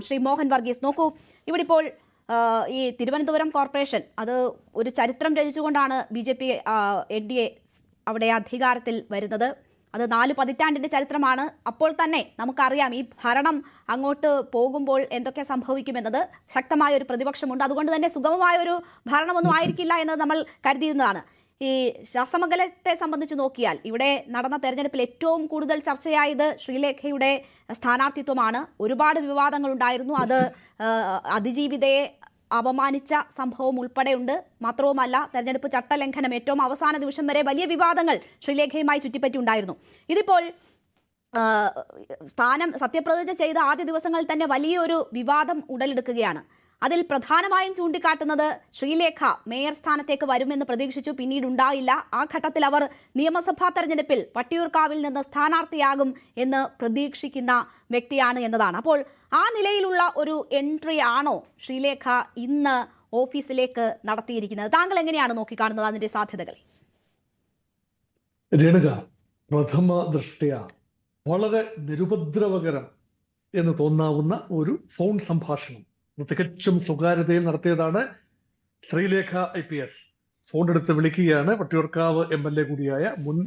ശ്രീ മോഹൻ വർഗീസ്, നോക്കൂ, ഇവിടെ ഇപ്പോൾ ഈ തിരുവനന്തപുരം കോർപ്പറേഷൻ അത് ഒരു ചരിത്രം രചിച്ചുകൊണ്ടാണ് BJP NDA അവിടെ അധികാരത്തിൽ വരുന്നത്. അത് 4 പതിറ്റാണ്ടിന്റെ ചരിത്രമാണ്. അപ്പോൾ തന്നെ നമുക്കറിയാം ഈ ഭരണം അങ്ങോട്ട് പോകുമ്പോൾ എന്തൊക്കെ സംഭവിക്കുമെന്നത്. ശക്തമായ ഒരു പ്രതിപക്ഷമുണ്ട്. അതുകൊണ്ട് തന്നെ സുഗമമായ ഒരു ഭരണമൊന്നും ആയിരിക്കില്ല എന്നത് നമ്മൾ കരുതിയിരുന്നതാണ്. ഈ ശാസ്തമംഗലത്തെ സംബന്ധിച്ച് നോക്കിയാൽ ഇവിടെ നടന്ന തെരഞ്ഞെടുപ്പിൽ ഏറ്റവും കൂടുതൽ ചർച്ചയായത് ശ്രീലേഖയുടെ സ്ഥാനാർത്ഥിത്വമാണ്. ഒരുപാട് വിവാദങ്ങൾ ഉണ്ടായിരുന്നു. അത് അതിജീവിതയെ അപമാനിച്ച സംഭവം ഉൾപ്പെടെയുണ്ട്. മാത്രവുമല്ല, തെരഞ്ഞെടുപ്പ് ചട്ടലംഘനം ഏറ്റവും അവസാന നിമിഷം വരെ വലിയ വിവാദങ്ങൾ ശ്രീലേഖയുമായി ചുറ്റിപ്പറ്റി. ഇതിപ്പോൾ സ്ഥാനം സത്യപ്രതിജ്ഞ ചെയ്ത ആദ്യ ദിവസങ്ങളിൽ തന്നെ വലിയൊരു വിവാദം ഉടലെടുക്കുകയാണ്. അതിൽ പ്രധാനമായും ചൂണ്ടിക്കാട്ടുന്നത് ശ്രീലേഖ മേയർ സ്ഥാനത്തേക്ക് വരുമെന്ന് പ്രതീക്ഷിച്ചു, പിന്നീട് ഉണ്ടായില്ല. ആ ഘട്ടത്തിൽ അവർ നിയമസഭാ തെരഞ്ഞെടുപ്പിൽ വട്ടിയൂർക്കാവിൽ നിന്ന് സ്ഥാനാർത്ഥിയാകും എന്ന് പ്രതീക്ഷിക്കുന്ന വ്യക്തിയാണ് എന്നതാണ്. അപ്പോൾ ആ നിലയിലുള്ള ഒരു എൻട്രി ആണോ ശ്രീലേഖ ഇന്ന് ഓഫീസിലേക്ക് നടത്തിയിരിക്കുന്നത്? താങ്കൾ എങ്ങനെയാണ് നോക്കിക്കാണുന്നത് അതിന്റെ സാധ്യതകളെ? രേണുക, പ്രഥമ ദൃഷ്ട്യാ വളരെ നിരുപദ്രവകരം എന്ന് തോന്നാവുന്ന ഒരു ഫോൺ സംഭാഷണം തികച്ചും സ്വകാര്യതയിൽ നടത്തിയതാണ്. ശ്രീലേഖ IPS ഫോൺ എടുത്ത് വിളിക്കുകയാണ്. വട്ടിയൂർക്കാവ് MLA കൂടിയായ മുൻ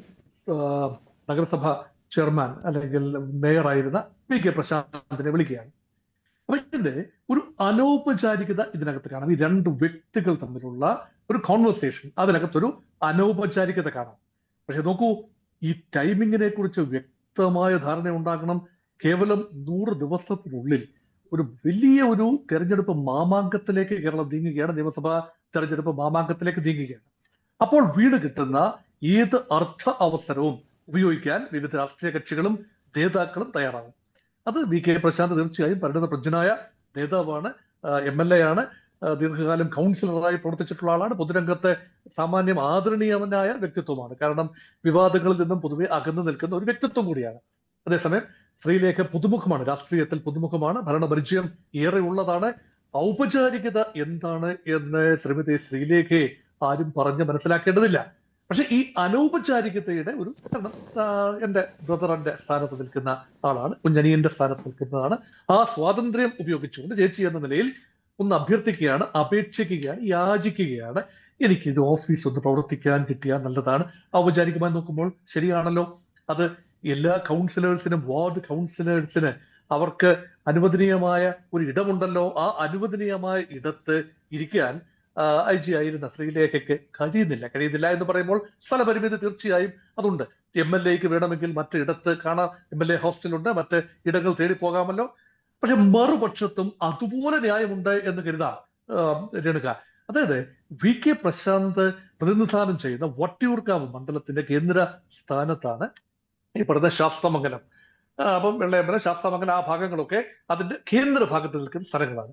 നഗരസഭ ചെയർമാൻ അല്ലെങ്കിൽ മേയറായിരുന്ന VK പ്രശാന്തിനെ വിളിക്കുകയാണ്. അപ്പൊ ഇതിന്റെ ഒരു അനൗപചാരികത ഇതിനകത്ത് കാണാം. ഈ 2 വ്യക്തികൾ തമ്മിലുള്ള ഒരു കോൺവെർസേഷൻ, അതിനകത്തൊരു അനൗപചാരികത കാണാം. പക്ഷെ നോക്കൂ, ഈ ടൈമിങ്ങിനെ കുറിച്ച് വ്യക്തമായ ധാരണ ഉണ്ടാകണം. കേവലം 100 ദിവസത്തിനുള്ളിൽ ഒരു വലിയ ഒരു തെരഞ്ഞെടുപ്പ് മാമാങ്കത്തിലേക്ക് കേരളം നീങ്ങുകയാണ്. നിയമസഭാ തെരഞ്ഞെടുപ്പ് മാമാങ്കത്തിലേക്ക് നീങ്ങുകയാണ്. അപ്പോൾ വീട് കിട്ടുന്ന ഏത് അർത്ഥ അവസരവും ഉപയോഗിക്കാൻ വിവിധ രാഷ്ട്രീയ കക്ഷികളും നേതാക്കളും തയ്യാറാകും. അത് VK പ്രശാന്ത് തീർച്ചയായും പരിണതപ്രജ്ഞനായ നേതാവാണ്, MLA ആണ്, ദീർഘകാലം കൗൺസിലറായി പ്രവർത്തിച്ചിട്ടുള്ള ആളാണ്, പൊതുരംഗത്തെ സാമാന്യം ആദരണീയനായ വ്യക്തിത്വമാണ്. കാരണം വിവാദങ്ങളിൽ നിന്നും പൊതുവെ അകന്നു നിൽക്കുന്ന ഒരു വ്യക്തിത്വം കൂടിയാണ്. അതേസമയം ശ്രീലേഖ പുതുമുഖമാണ്, രാഷ്ട്രീയത്തിൽ പുതുമുഖമാണ്, ഭരണപരിചയം ഏറെ ഉള്ളതാണ്. ഔപചാരികത എന്താണ് എന്ന് ശ്രീമതി ശ്രീലേഖയെ ആരും പറഞ്ഞ് മനസ്സിലാക്കേണ്ടതില്ല. പക്ഷെ ഈ അനൗപചാരികതയുടെ ഒരു എന്റെ ബ്രദറിന്റെ സ്ഥാനത്ത് നിൽക്കുന്ന ആളാണ്, കുഞ്ഞനിയന്റെ സ്ഥാനത്ത് നിൽക്കുന്നതാണ്. ആ സ്വാതന്ത്ര്യം ഉപയോഗിച്ചുകൊണ്ട് ചേച്ചി എന്ന നിലയിൽ ഒന്ന് അഭ്യർത്ഥിക്കുകയാണ്, അപേക്ഷിക്കുകയാണ്, യാചിക്കുകയാണ്. എനിക്ക് ഇത് ഓഫീസ് ഒന്ന് പ്രവർത്തിക്കാൻ കിട്ടിയാൽ നല്ലതാണ്. ഔപചാരികമായി നോക്കുമ്പോൾ ശരിയാണല്ലോ. അത് എല്ലാ കൗൺസിലേഴ്സിനും വാർഡ് കൗൺസിലേഴ്സിന് അവർക്ക് അനുവദനീയമായ ഒരു ഇടമുണ്ടല്ലോ. ആ അനുവദനീയമായ ഇടത്ത് ഇരിക്കാൻ IG ആയിരുന്ന ശ്രീലേഖയ്ക്ക് കഴിയുന്നില്ല എന്ന് പറയുമ്പോൾ സ്ഥലപരിമിതി തീർച്ചയായും അതുണ്ട്. MLAക്ക് വേണമെങ്കിൽ മറ്റിടത്ത് കാണാം, MLA ഹോസ്റ്റലുണ്ട്, മറ്റ് ഇടങ്ങൾ തേടി പോകാമല്ലോ. പക്ഷെ മറുപക്ഷത്തും അതുപോലെ ന്യായമുണ്ട് എന്ന് കരുതാം രേണുക. അതായത് VK പ്രശാന്ത് പ്രതിനിധാനം ചെയ്യുന്ന വട്ടിയൂർക്കാവ് മണ്ഡലത്തിന്റെ കേന്ദ്ര സ്ഥാനത്താണ് ഈ പറയുന്ന ശാസ്തമംഗലം. അപ്പം വെള്ളയമ്പലം, ശാസ്തമംഗലം, ആ ഭാഗങ്ങളൊക്കെ അതിന്റെ കേന്ദ്ര ഭാഗത്ത് നിൽക്കുന്ന സ്ഥലങ്ങളാണ്.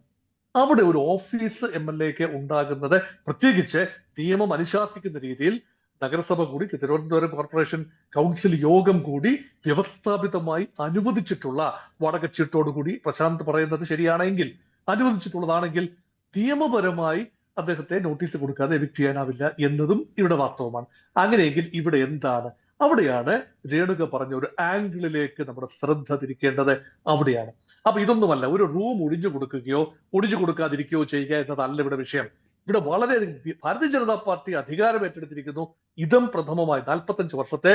അവിടെ ഒരു ഓഫീസ് MLAക്ക് ഉണ്ടാകുന്നത്, പ്രത്യേകിച്ച് നിയമം അനുശാസിക്കുന്ന രീതിയിൽ നഗരസഭ കൂടി, തിരുവനന്തപുരം കോർപ്പറേഷൻ കൗൺസിൽ യോഗം കൂടി വ്യവസ്ഥാപിതമായി അനുവദിച്ചിട്ടുള്ള വാടകച്ചീട്ടോടുകൂടി, പ്രശാന്ത് പറയുന്നത് ശരിയാണെങ്കിൽ അനുവദിച്ചിട്ടുള്ളതാണെങ്കിൽ നിയമപരമായി അദ്ദേഹത്തെ നോട്ടീസ് കൊടുക്കാതെ എവിക്ട് ചെയ്യാനാവില്ല എന്നതും ഇവിടെ വാസ്തവമാണ്. അങ്ങനെയെങ്കിൽ ഇവിടെ എന്താണ്? അവിടെയാണ് രേണുക പറഞ്ഞ ഒരു ആംഗിളിലേക്ക് നമ്മുടെ ശ്രദ്ധ തിരിക്കേണ്ടത്. അവിടെയാണ്. അപ്പൊ ഇതൊന്നുമല്ല ഒരു റൂം ഒഴിഞ്ഞു കൊടുക്കുകയോ ഒഴിഞ്ഞു കൊടുക്കാതിരിക്കുകയോ ചെയ്യുക എന്നതല്ല ഇവിടെ വിഷയം. ഇവിടെ വളരെ ഭാരതീയ ജനതാ പാർട്ടി അധികാരം ഏറ്റെടുത്തിരിക്കുന്നു. ഇതും പ്രഥമമായി 45 വർഷത്തെ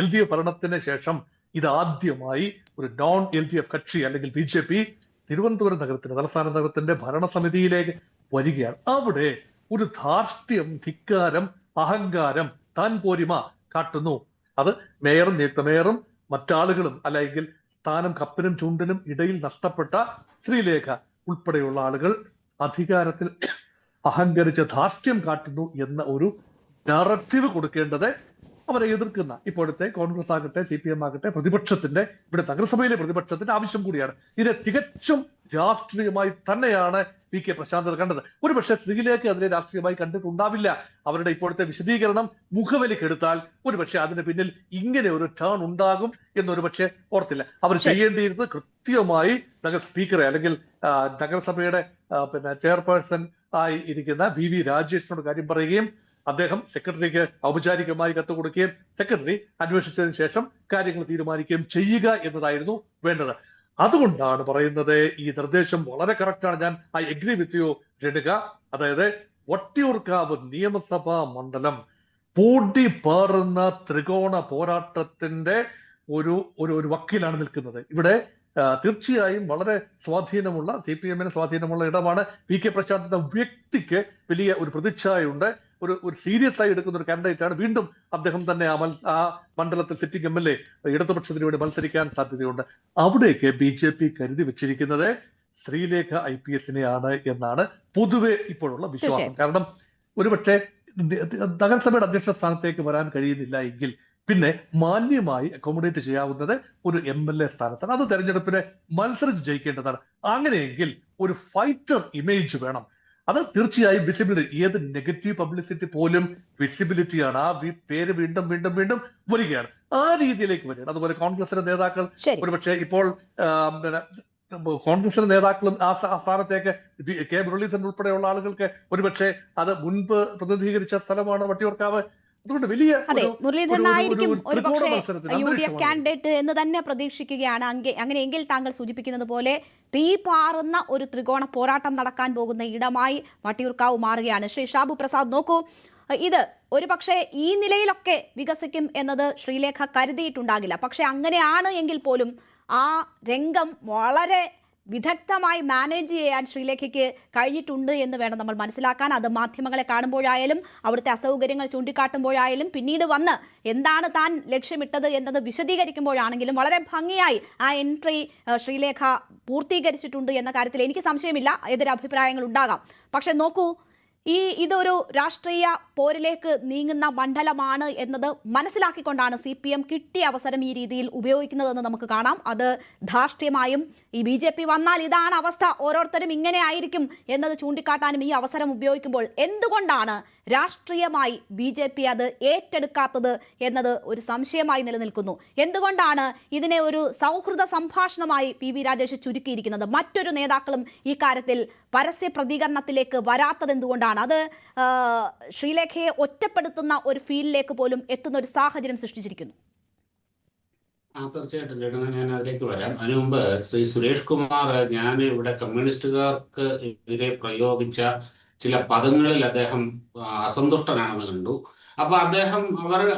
LDF ഭരണത്തിന് ശേഷം ഇതാദ്യമായി ഒരു നോൺ LDF കക്ഷി അല്ലെങ്കിൽ BJP തിരുവനന്തപുരം നഗരത്തിന്റെ, തലസ്ഥാന നഗരത്തിന്റെ ഭരണസമിതിയിലേക്ക് വരികയാണ്. അവിടെ ഒരു ധാർഷ്ട്യം, ധിക്കാരം, അഹങ്കാരം, താൻ പോരിമ കാട്ടുന്നു. അത് മേയറും നിയുക്ത മേയറും മറ്റാളുകളും, അല്ലെങ്കിൽ സ്ഥാനം കപ്പിനും ചുണ്ടിനും ഇടയിൽ നഷ്ടപ്പെട്ട ശ്രീലേഖ ഉൾപ്പെടെയുള്ള ആളുകൾ അധികാരത്തിൽ അഹങ്കരിച്ച് ധാർഷ്ട്യം കാട്ടുന്നു എന്ന ഒരു നറേറ്റീവ് കൊടുക്കേണ്ടത് അവരെ എതിർക്കുന്ന ഇപ്പോഴത്തെ കോൺഗ്രസ് ആകട്ടെ, CPM ആകട്ടെ, പ്രതിപക്ഷത്തിന്റെ, ഇവിടെ നഗരസഭയിലെ പ്രതിപക്ഷത്തിന്റെ ആവശ്യം കൂടിയാണ്. ഇതിനെ തികച്ചും രാഷ്ട്രീയമായി തന്നെയാണ് VK പ്രശാന്ത് കണ്ടത്. ഒരുപക്ഷെ ശ്രീലേഖ അതിനെ രാഷ്ട്രീയമായി കണ്ടിട്ടുണ്ടാവില്ല. അവരുടെ ഇപ്പോഴത്തെ വിശദീകരണം മുഖവിലക്കെടുത്താൽ ഒരുപക്ഷെ അതിന് പിന്നിൽ ഇങ്ങനെ ഒരു ടേൺ ഉണ്ടാകും എന്നൊരു പക്ഷേ ഓർത്തില്ല. അവർ ചെയ്യേണ്ടിയിരുന്നത് കൃത്യമായി സ്പീക്കറെ അല്ലെങ്കിൽ നഗരസഭയുടെ ചെയർപേഴ്സൺ ആയി ഇരിക്കുന്ന VV രാജേഷിനോട് കാര്യം പറയുകയും അദ്ദേഹം സെക്രട്ടറിക്ക് ഔപചാരികമായി കത്ത് കൊടുക്കുകയും സെക്രട്ടറി അന്വേഷിച്ചതിന് ശേഷം കാര്യങ്ങൾ തീരുമാനിക്കുകയും ചെയ്യുക എന്നതായിരുന്നു വേണ്ടത്. അതുകൊണ്ടാണ് പറയുന്നത് ഈ നിർദ്ദേശം വളരെ കറക്റ്റാണ്. ഞാൻ I agree with you Renuka. അതായത് വട്ടിയൂർക്കാവ് നിയമസഭാ മണ്ഡലം പൂടി പേറുന്ന ത്രികോണ പോരാട്ടത്തിന്റെ ഒരു ഒരു വക്കീലാണ് നിൽക്കുന്നത്. ഇവിടെ തീർച്ചയായും വളരെ സ്വാധീനമുള്ള CPM-ന് സ്വാധീനമുള്ള ഇടമാണ്. PK പ്രശാന്ത് എന്ന വ്യക്തിക്ക് വലിയ ഒരു പ്രതിച്ഛായയുണ്ട്. ഒരു സീരിയസ് ആയി എടുക്കുന്ന ഒരു കാൻഡിഡേറ്റ് ആണ്. വീണ്ടും അദ്ദേഹം തന്നെ ആ മണ്ഡലത്തിൽ സിറ്റിംഗ് MLA ഇടതുപക്ഷത്തിന് വേണ്ടി മത്സരിക്കാൻ സാധ്യതയുണ്ട്. അവിടേക്ക് BJP കരുതി വെച്ചിരിക്കുന്നത് ശ്രീലേഖ IPS-നെയാണ് എന്നാണ് പൊതുവെ ഇപ്പോഴുള്ള വിശ്വാസം. കാരണം ഒരുപക്ഷെ നഗരസഭയുടെ അധ്യക്ഷ സ്ഥാനത്തേക്ക് വരാൻ കഴിയുന്നില്ല എങ്കിൽ പിന്നെ മാന്യമായി അക്കോമഡേറ്റ് ചെയ്യാവുന്നത് ഒരു MLA സ്ഥാനത്താണ്. അത് തെരഞ്ഞെടുപ്പിന് മത്സരിച്ച് ജയിക്കേണ്ടതാണ്. അങ്ങനെയെങ്കിൽ ഒരു ഫൈറ്റർ ഇമേജ് വേണം. അത് തീർച്ചയായും വിസിബിലിറ്റി, ഏത് നെഗറ്റീവ് പബ്ലിസിറ്റി പോലും വിസിബിലിറ്റിയാണ്. ആ പേര് വീണ്ടും വീണ്ടും വീണ്ടും വരികയാണ്. ആ രീതിയിലേക്ക് വരികയാണ്. അതുപോലെ കോൺഗ്രസിന്റെ നേതാക്കൾ ഒരുപക്ഷെ ഇപ്പോൾ കോൺഗ്രസിന്റെ നേതാക്കളും ആ സ്ഥാനത്തേക്ക് കെ മുരളീധരൻ ഉൾപ്പെടെയുള്ള ആളുകൾക്ക് ഒരുപക്ഷെ അത് മുൻപ് പ്രതിനിധീകരിച്ച സ്ഥലമാണ് വട്ടിയൂർക്കാവ്. അതുകൊണ്ട് വലിയ മുരളീധരനായിരിക്കും ഒരുപക്ഷെ UDF കാൻഡിഡേറ്റ് എന്ന് തന്നെ പ്രതീക്ഷിക്കുകയാണ്. അങ്ങനെയെങ്കിൽ താങ്കൾ സൂചിപ്പിക്കുന്നത് പോലെ തീ പാറുന്ന ഒരു ത്രികോണ പോരാട്ടം നടക്കാൻ പോകുന്ന ഇടമായി വട്ടിയൂർക്കാവ് മാറുകയാണ്. ശ്രീ ഷാബു പ്രസാദ്, നോക്കൂ, ഇത് ഒരുപക്ഷെ ഈ നിലയിലൊക്കെ വികസിക്കും എന്നത് ശ്രീലേഖ കരുതിയിട്ടുണ്ടാകില്ല. പക്ഷെ അങ്ങനെയാണ് എങ്കിൽ പോലും ആ രംഗം വളരെ വിദഗ്ധമായി മാനേജ് ചെയ്യാൻ ശ്രീലേഖയ്ക്ക് കഴിഞ്ഞിട്ടുണ്ട് എന്ന് വേണം നമ്മൾ മനസ്സിലാക്കാൻ. അത് മാധ്യമങ്ങളെ കാണുമ്പോഴായാലും അവിടുത്തെ അസൗകര്യങ്ങൾ ചൂണ്ടിക്കാട്ടുമ്പോഴായാലും പിന്നീട് വന്ന് എന്താണ് താൻ ലക്ഷ്യമിട്ടത് എന്നത് വിശദീകരിക്കുമ്പോഴാണെങ്കിലും വളരെ ഭംഗിയായി ആ എൻട്രി ശ്രീലേഖ പൂർത്തീകരിച്ചിട്ടുണ്ട് എന്ന കാര്യത്തിൽ എനിക്ക് സംശയമില്ല. എതിരഭിപ്രായങ്ങൾ ഉണ്ടാകാം. പക്ഷെ നോക്കൂ, ഇതൊരു രാഷ്ട്രീയ പോരിലേക്ക് നീങ്ങുന്ന മണ്ഡലമാണ് എന്നത് മനസ്സിലാക്കിക്കൊണ്ടാണ് CPM കിട്ടിയ അവസരം ഈ രീതിയിൽ ഉപയോഗിക്കുന്നതെന്ന് നമുക്ക് കാണാം. അത് ധാർഷ്ട്യമായും ഈ BJP വന്നാൽ ഇതാണ് അവസ്ഥ, ഓരോരുത്തരും ഇങ്ങനെ ആയിരിക്കും എന്നത് ചൂണ്ടിക്കാട്ടാനും ഈ അവസരം ഉപയോഗിക്കുമ്പോൾ എന്തുകൊണ്ടാണ് രാഷ്ട്രീയമായി BJP അത് ഏറ്റെടുക്കാത്തത് എന്നത് ഒരു സംശയമായി നിലനിൽക്കുന്നു. എന്തുകൊണ്ടാണ് ഇതിനെ ഒരു സൗഹൃദ സംഭാഷണമായി PV രാജേഷ് ചുരുക്കിയിരിക്കുന്നത്? മറ്റൊരു നേതാക്കളും ഈ കാര്യത്തിൽ പരസ്യ പ്രതികരണത്തിലേക്ക് വരാത്തത് എന്തുകൊണ്ടാണ്? അത് ശ്രീലേഖയെ ഒറ്റപ്പെടുത്തുന്ന ഒരു ഫീൽഡിലേക്ക് പോലും എത്തുന്ന ഒരു സാഹചര്യം സൃഷ്ടിച്ചിരിക്കുന്നു. തീർച്ചയായിട്ടും ഞാൻ അതിലേക്ക് വരാം. അതിനു മുമ്പ് ശ്രീ സുരേഷ് കുമാർ, ഞാൻ ഇവിടെ കമ്മ്യൂണിസ്റ്റുകാർക്ക് എതിരെ പ്രയോഗിച്ച ചില പദങ്ങളിൽ അദ്ദേഹം അസന്തുഷ്ടനാണെന്ന് കണ്ടു. അപ്പൊ അദ്ദേഹം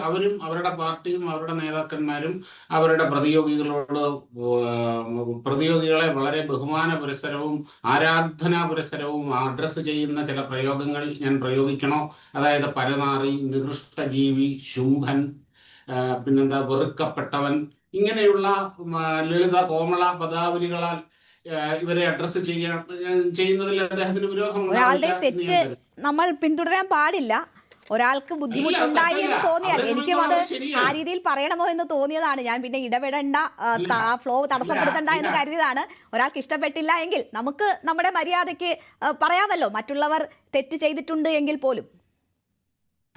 അവരും അവരുടെ പാർട്ടിയും അവരുടെ നേതാക്കന്മാരും അവരുടെ പ്രതിയോഗികളെ വളരെ ബഹുമാന പുരസ്സരവും ആരാധനാ പുരസ്സരവും അഡ്രസ്സ് ചെയ്യുന്ന ചില പ്രയോഗങ്ങൾ ഞാൻ പ്രയോഗിക്കണോ? അതായത് പരനാറി, നികൃഷ്ടജീവി, ശുംഭൻ, പിന്നെന്താ വെറുക്കപ്പെട്ടവൻ, ഇങ്ങനെയുള്ള ലളിത കോമള പദാവലികളാൽ ഇവരെ അഡ്രസ് ചെയ്യുന്നതിൽ അദ്ദേഹത്തിന് വിരോധമുണ്ടാവില്ല. നമ്മൾ പിന്തുടരാൻ പാടില്ല. ഒരാൾക്ക് ബുദ്ധിമുട്ടുണ്ടായി എന്ന് തോന്നിയാൽ, എനിക്കും അത് ആ രീതിയിൽ പറയണമോ എന്ന് തോന്നിയതാണ്. ഞാൻ പിന്നെ ഇടപെടേണ്ട, ഫ്ലോ തടസ്സപ്പെടുത്തണ്ട എന്ന് കരുതിയതാണ്. ഒരാൾക്ക് ഇഷ്ടപ്പെട്ടില്ല എങ്കിൽ നമുക്ക് നമ്മുടെ മര്യാദയ്ക്ക് പറയാമല്ലോ, മറ്റുള്ളവർ തെറ്റ് ചെയ്തിട്ടുണ്ട് എങ്കിൽ പോലും.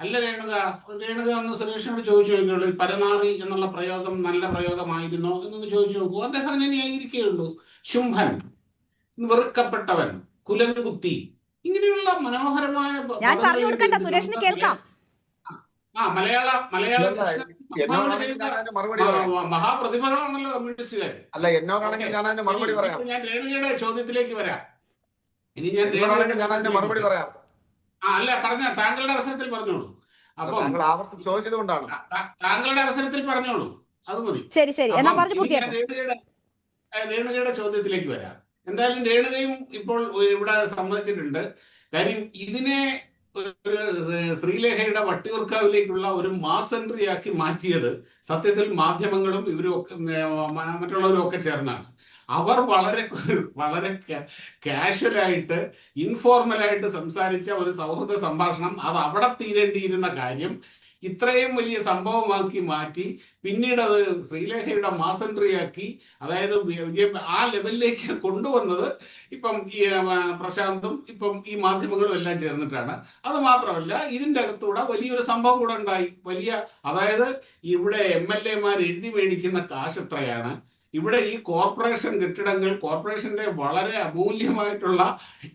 അല്ല രേണുക ഒന്ന് സുരേഷിനോട് ചോദിച്ചു നോക്കിയുള്ളൂ, പരനാറി എന്നുള്ള പ്രയോഗം നല്ല പ്രയോഗമായിരുന്നോ എന്നൊന്ന് ചോദിച്ചു നോക്കൂ. അദ്ദേഹം അതിനെ ന്യായീകരിക്കുകയുള്ളൂ. ശുംഭൻ, വെറുക്കപ്പെട്ടവൻ, കുലംകുത്തി, ഇങ്ങനെയുള്ള മനോഹരമായ ഞാൻ പറഞ്ഞു കൊടുക്കണ്ട, സുരേഷിന് കേൾക്കാം. മലയാള മഹാപ്രതിഭകളാണല്ലോ കമ്മ്യൂണിസ്റ്റുകാർ. അല്ല, എന്നോടാണെങ്കിൽ ഞാൻ അതിന് മറുപടി പറയാം. ഞാൻ രേണുകയുടെ ചോദ്യത്തിലേക്ക് വരാം. ഇനി ഞാൻ മറുപടി പറയാം. അല്ല, പറഞ്ഞ താങ്കളുടെ അവസരത്തിൽ പറഞ്ഞോളൂ. അപ്പൊ ചോദിച്ചത് കൊണ്ടാണ് താങ്കളുടെ അവസരത്തിൽ പറഞ്ഞോളൂ, അത് മതി. ശരി ശരി, എന്നാ പറഞ്ഞു പൂർത്തിയാക്കാം. രേണുകയുടെ ചോദ്യത്തിലേക്ക് വരാം. എന്തായാലും രേണുകയും ഇപ്പോൾ ഇവിടെ സമ്മതിച്ചിട്ടുണ്ട്. കാര്യം ഇതിനെ ഒരു ശ്രീലേഖയുടെ വട്ടിയൂർക്കാവിലേക്കുള്ള ഒരു മാസ് എൻട്രി ആക്കി മാറ്റിയത് സത്യത്തിൽ മാധ്യമങ്ങളും ഇവരും ഒക്കെ മറ്റുള്ളവരും ഒക്കെ ചേർന്നാണ്. അവർ വളരെ കാഷ്വലായിട്ട് ഇൻഫോർമലായിട്ട് സംസാരിച്ച ഒരു സൗഹൃദ സംഭാഷണം, അത് അവിടെ തീരേണ്ടിയിരുന്ന കാര്യം ഇത്രയും വലിയ സംഭവമാക്കി മാറ്റി പിന്നീട് അത് ശ്രീലേഖയുടെ മാസ് എൻട്രി ആക്കി, അതായത് ആ ലെവലിലേക്ക് കൊണ്ടുവന്നത് ഇപ്പം ഈ പ്രശാന്തും ഇപ്പം ഈ മാധ്യമങ്ങളും എല്ലാം ചേർന്നിട്ടാണ്. അത് മാത്രമല്ല, ഇതിൻ്റെ അകത്തൂടെ വലിയൊരു സംഭവം കൂടെ ഉണ്ടായി. അതായത് ഇവിടെ MLA-മാർ എഴുതി മേടിക്കുന്ന കാശ് എത്രയാണ്, ഇവിടെ ഈ കോർപ്പറേഷൻ കെട്ടിടങ്ങൾ, കോർപ്പറേഷന്റെ വളരെ അമൂല്യമായിട്ടുള്ള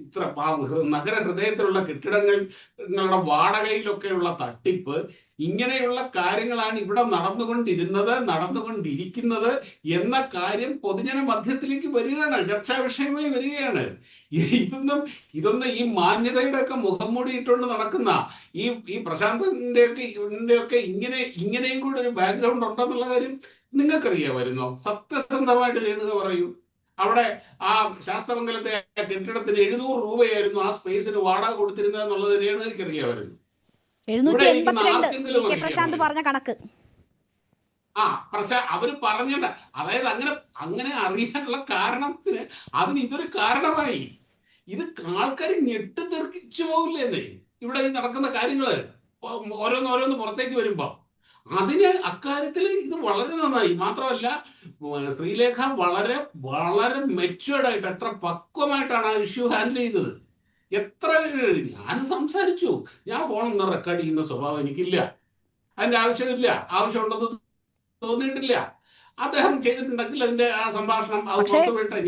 ഇത്ര നഗരഹൃദയത്തിലുള്ള കെട്ടിടങ്ങളുടെ വാടകയിലൊക്കെയുള്ള തട്ടിപ്പ്, ഇങ്ങനെയുള്ള കാര്യങ്ങളാണ് ഇവിടെ നടന്നുകൊണ്ടിരിക്കുന്നത് എന്ന കാര്യം പൊതുജന മധ്യത്തിലേക്ക് വരികയാണ്, ചർച്ചാ വിഷയമായി വരികയാണ്. ഇതൊന്നും ഈ മാന്യതയുടെ ഒക്കെ മുഖം മൂടിയിട്ടുകൊണ്ട് നടക്കുന്ന ഈ പ്രശാന്തിന്റെയൊക്കെ ഇങ്ങനെയും കൂടെ ഒരു ബാക്ക്ഗ്രൗണ്ട് ഉണ്ടെന്നുള്ള കാര്യം നിങ്ങൾക്കറിയാമായിരുന്നോ? സത്യസന്ധമായിട്ട് രേണുക പറയൂ. അവിടെ ആ ശാസ്തമംഗലത്തെ കെട്ടിടത്തിന് 700 രൂപയായിരുന്നു ആ സ്പേസിന് വാടക കൊടുത്തിരുന്നത് എന്നുള്ളത് രേണുകയ്ക്ക് അറിയാമായിരുന്നു. 782 പ്രശാന്ത് പറഞ്ഞ കണക്ക് അവര് പറഞ്ഞിട്ട്, അതായത് അങ്ങനെ അറിയാനുള്ള കാരണത്തിന് ഇതൊരു കാരണമായി. ഇത് ആൾക്കാർ ഞെട്ടിത്തെറിച്ചു പോകില്ലേന്നേ ഇവിടെ ഈ നടക്കുന്ന കാര്യങ്ങള് ഓരോന്ന് പുറത്തേക്ക് വരുമ്പോ. അക്കാര്യത്തിൽ ഇത് വളരെ നന്നായി. മാത്രമല്ല, ശ്രീലേഖ വളരെ വളരെ മെച്ചുവേർഡ് ആയിട്ട്, എത്ര പക്വമായിട്ടാണ് ആ ഇഷ്യൂ ഹാൻഡിൽ ചെയ്തത്. ഞാൻ സംസാരിച്ചു, ഞാൻ ഫോണൊന്നും റെക്കോർഡ് ചെയ്യുന്ന സ്വഭാവം എനിക്കില്ല, അതിന്റെ ആവശ്യമുണ്ടെന്ന് തോന്നിയിട്ടില്ല. അദ്ദേഹം ചെയ്തിട്ടുണ്ടെങ്കിൽ അതിന്റെ ആ സംഭാഷണം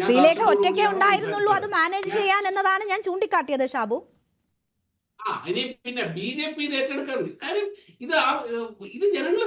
ശ്രീലേഖ ഒറ്റയ്ക്കേ ഉണ്ടായിരുന്നുള്ളൂ അത് മാനേജ് ചെയ്യാൻ എന്നതാണ് ഞാൻ ചൂണ്ടിക്കാട്ടിയത് ഷാബു. ഇനി പിന്നെ BJP ഇത് ഏറ്റെടുക്കാൻ കാര്യം ഇത് ജനങ്ങൾ